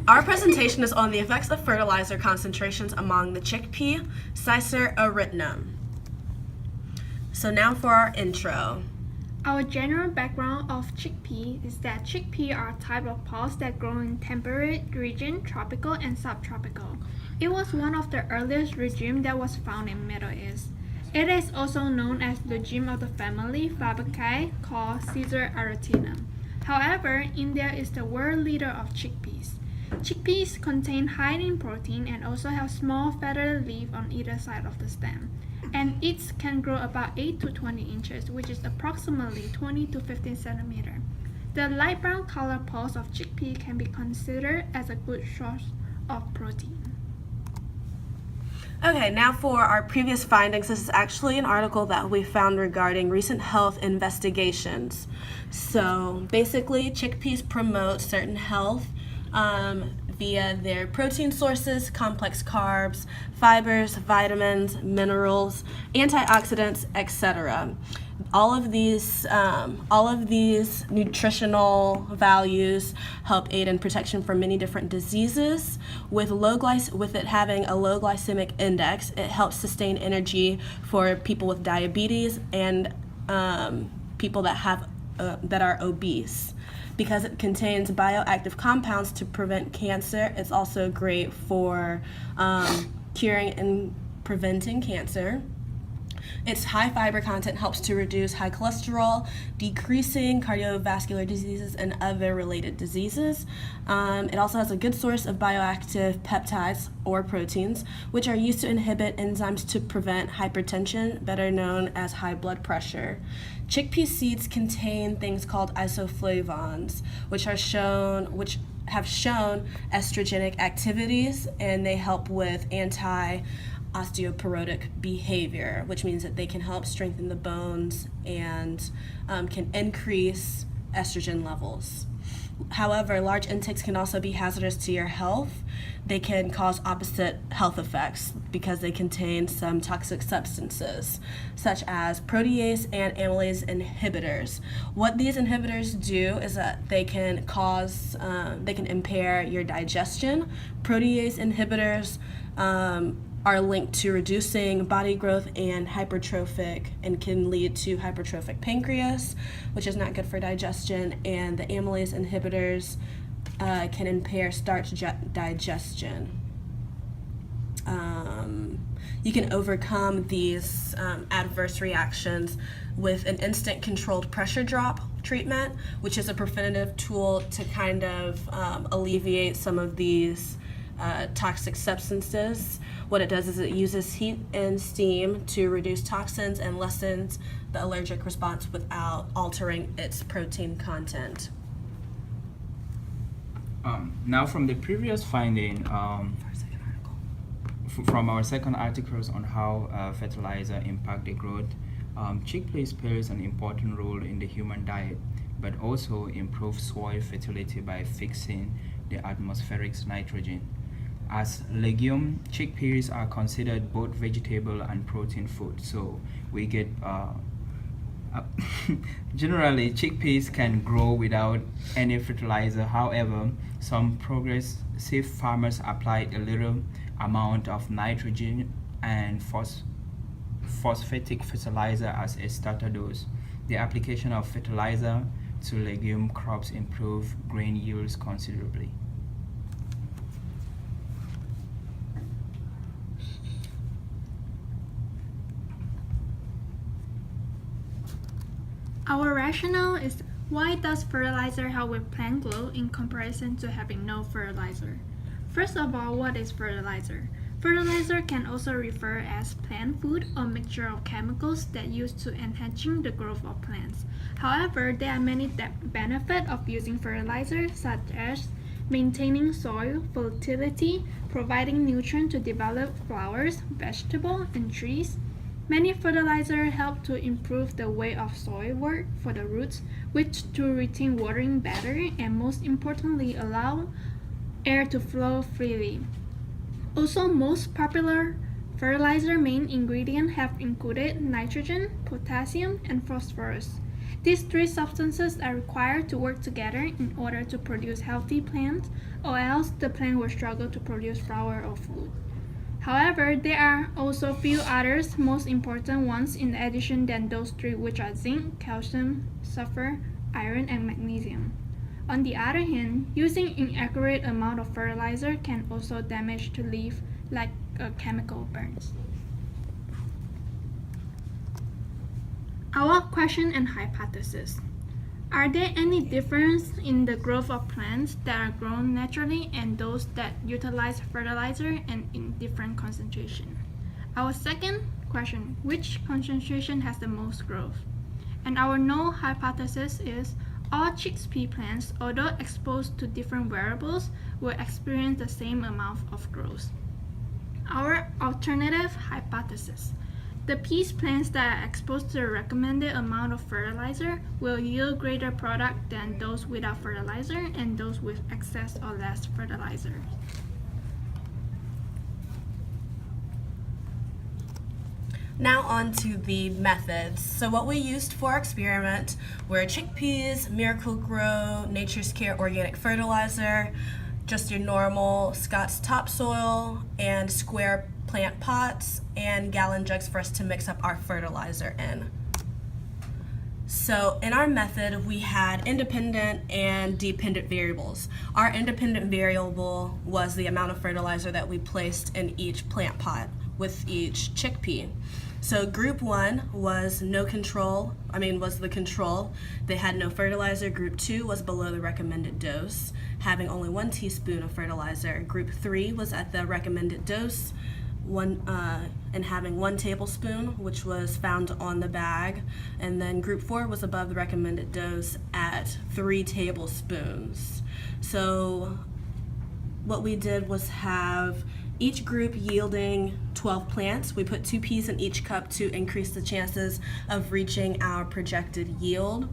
Our presentation is on the effects of fertilizer concentrations among the chickpea, Cicer aretinum. So now for our intro. Our general background of chickpea is that chickpea are a type of pulse that grow in temperate region, tropical and subtropical. It was one of the earliest regime that was found in Middle East. It is also known as the gene of the family Fabaceae called Caesar aretinum. However, India is the world leader of chickpeas. Chickpeas contain high in protein and also have small feathered leaf on either side of the stem. And each can grow about 8 to 20 inches, which is approximately 20 to 15 centimeters. The light brown color pulse of chickpea can be considered as a good source of protein. Okay, now for our previous findings. This is actually an article that we found regarding recent health investigations. So basically, chickpeas promote certain health via their protein sources, complex carbs, fibers, vitamins, minerals, antioxidants, etc. All of these nutritional values help aid in protection from many different diseases. With it having a low glycemic index, it helps sustain energy for people with diabetes and people that are obese. Because it contains bioactive compounds to prevent cancer, it's also great for curing and preventing cancer. Its high fiber content helps to reduce high cholesterol, decreasing cardiovascular diseases and other related diseases. It also has a good source of bioactive peptides or proteins, which are used to inhibit enzymes to prevent hypertension, better known as high blood pressure. Chickpea seeds contain things called isoflavones, which have shown estrogenic activities, and they help with osteoporotic behavior, which means that they can help strengthen the bones and can increase estrogen levels. However, large intakes can also be hazardous to your health. They can cause opposite health effects because they contain some toxic substances, such as protease and amylase inhibitors. What these inhibitors do is that they can impair your digestion. Protease inhibitors are linked to reducing body growth and can lead to hypertrophic pancreas, which is not good for digestion, and the amylase inhibitors can impair starch digestion. You can overcome these adverse reactions with an instant controlled pressure drop treatment, which is a preventative tool to kind of alleviate some of these toxic substances. What it does is it uses heat and steam to reduce toxins and lessens the allergic response without altering its protein content. Now from the previous finding, from our second articles on how fertilizer impact the growth, chickpeas plays an important role in the human diet, but also improve soil fertility by fixing the atmospheric nitrogen. As legume, chickpeas are considered both vegetable and protein food, so we get generally chickpeas can grow without any fertilizer. However, some progressive farmers apply a little amount of nitrogen and phosphatic fertilizer as a starter dose. The application of fertilizer to legume crops improve grain yields considerably. Our rationale is, why does fertilizer help with plant growth in comparison to having no fertilizer? First of all, what is fertilizer? Fertilizer can also refer as plant food or mixture of chemicals that used to enhancing the growth of plants. However, there are many benefits of using fertilizer, such as maintaining soil fertility, providing nutrients to develop flowers, vegetables, and trees. Many fertilizers help to improve the way of soil work for the roots, which to retain watering better and most importantly allow air to flow freely. Also, most popular fertilizer main ingredients have included nitrogen, potassium, and phosphorus. These three substances are required to work together in order to produce healthy plants, or else the plant will struggle to produce flower or fruit. However, there are also few others most important ones in addition than those three, which are zinc, calcium, sulfur, iron, and magnesium. On the other hand, using inaccurate amount of fertilizer can also damage the leaf like a chemical burns. Our question and hypothesis. Are there any difference in the growth of plants that are grown naturally and those that utilize fertilizer and in different concentration? Our second question, which concentration has the most growth? And our null hypothesis is all chickpea plants, although exposed to different variables, will experience the same amount of growth. Our alternative hypothesis. The peas plants that are exposed to the recommended amount of fertilizer will yield greater product than those without fertilizer and those with excess or less fertilizer. Now on to the methods. So what we used for our experiment were chickpeas, Miracle-Gro, Nature's Care organic fertilizer, just your normal Scott's topsoil, and square plant pots, and gallon jugs for us to mix up our fertilizer in. So in our method, we had independent and dependent variables. Our independent variable was the amount of fertilizer that we placed in each plant pot with each chickpea. So group 1 was the control. They had no fertilizer. Group 2 was below the recommended dose, having only 1 teaspoon of fertilizer. Group 3 was at the recommended dose, and having 1 tablespoon, which was found on the bag. And then group 4 was above the recommended dose at 3 tablespoons. So what we did was have each group yielding 12 plants. We put 2 peas in each cup to increase the chances of reaching our projected yield.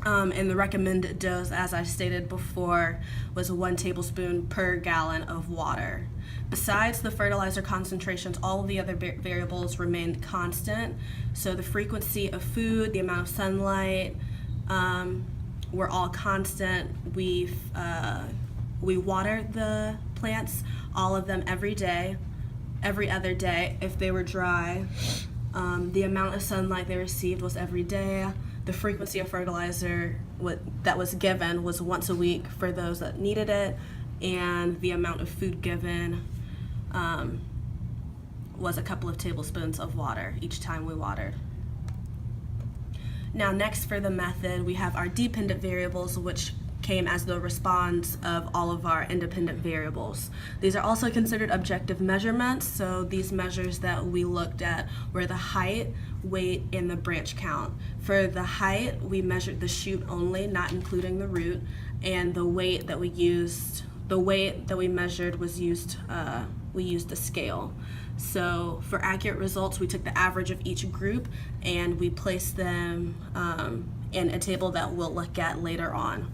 And the recommended dose, as I stated before, was 1 tablespoon per gallon of water. Besides the fertilizer concentrations, all of the other variables remained constant. So the frequency of food, the amount of sunlight, were all constant. We watered the plants, all of them every day, every other day if they were dry. The amount of sunlight they received was every day. The frequency of fertilizer that was given was once a week for those that needed it, and the amount of food given was a couple of tablespoons of water each time we watered. Now next for the method, we have our dependent variables, which came as the response of all of our independent variables. These are also considered objective measurements, so these measures that we looked at were the height, weight, and the branch count. For the height, we measured the shoot only, not including the root, and the weight that we measured was we used a scale. So for accurate results, we took the average of each group and we placed them in a table that we'll look at later on.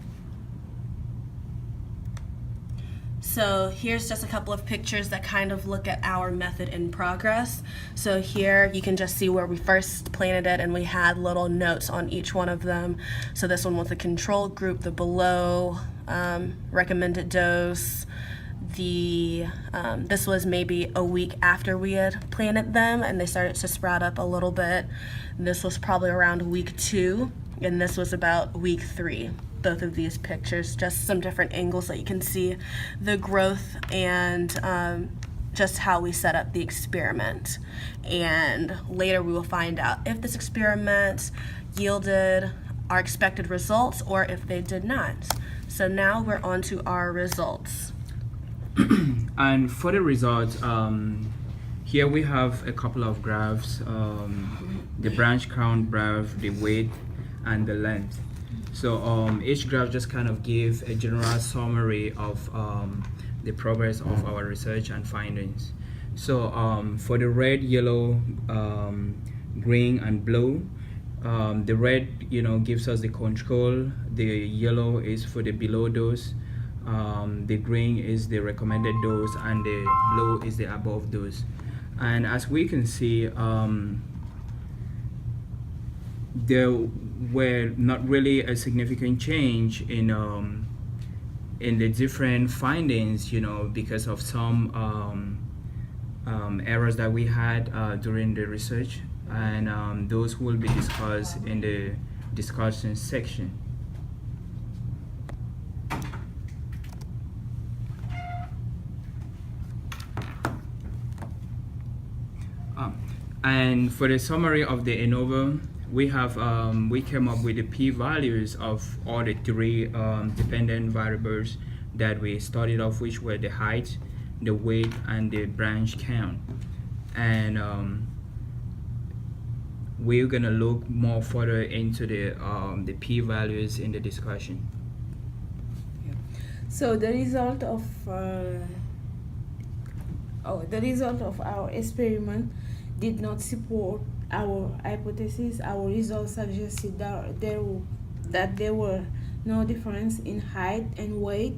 So here's just a couple of pictures that kind of look at our method in progress. So here you can just see where we first planted it, and we had little notes on each one of them. So this one was the control group, the below recommended dose. This was maybe a week after we had planted them and they started to sprout up a little bit. This was probably around week 2, and this was about week 3. Both of these pictures, just some different angles that you can see the growth and just how we set up the experiment. And later we will find out if this experiment yielded our expected results or if they did not. So now we're on to our results. And for the results, here we have a couple of graphs, the branch count graph, the weight, and the length. So each graph just kind of gives a general summary of the progress of our research and findings. So for the red, yellow, green, and blue, the red, gives us the control. The yellow is for the below dose. The green is the recommended dose, and the blue is the above dose. And as we can see, there were not really a significant change in the different findings, because of some errors that we had during the research, and those will be discussed in the discussion section. And for the summary of the ANOVA, we came up with the p-values of all the three dependent variables that we started off, which were the height, the weight, and the branch count. And we're gonna look more further into the p-values in the discussion. So the result of our experiment did not support our hypothesis. Our results suggested that there were no difference in height and weight,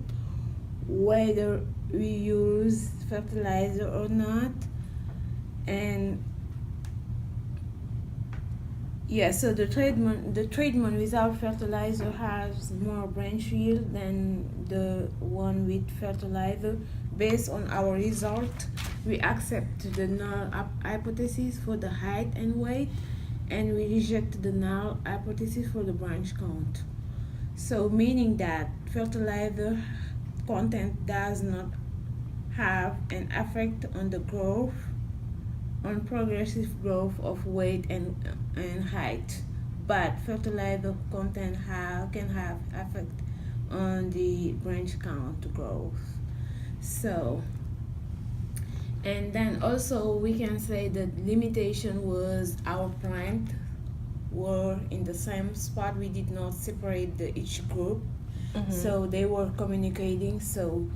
whether we use fertilizer or not. And yeah, so the treatment without fertilizer has more branch yield than the one with fertilizer. Based on our result, we accept the null hypothesis for the height and weight, and we reject the null hypothesis for the branch count. So meaning that fertilizer content does not have an effect on the growth, on progressive growth of weight and height, but fertilizer content can have effect on the branch count growth. So, and then also we can say that limitation was our plant were in the same spot. We did not separate each group, so they were communicating. So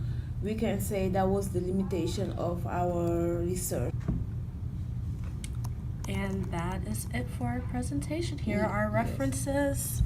we can say that was the limitation of our research. And that is it for our presentation. Here are our references.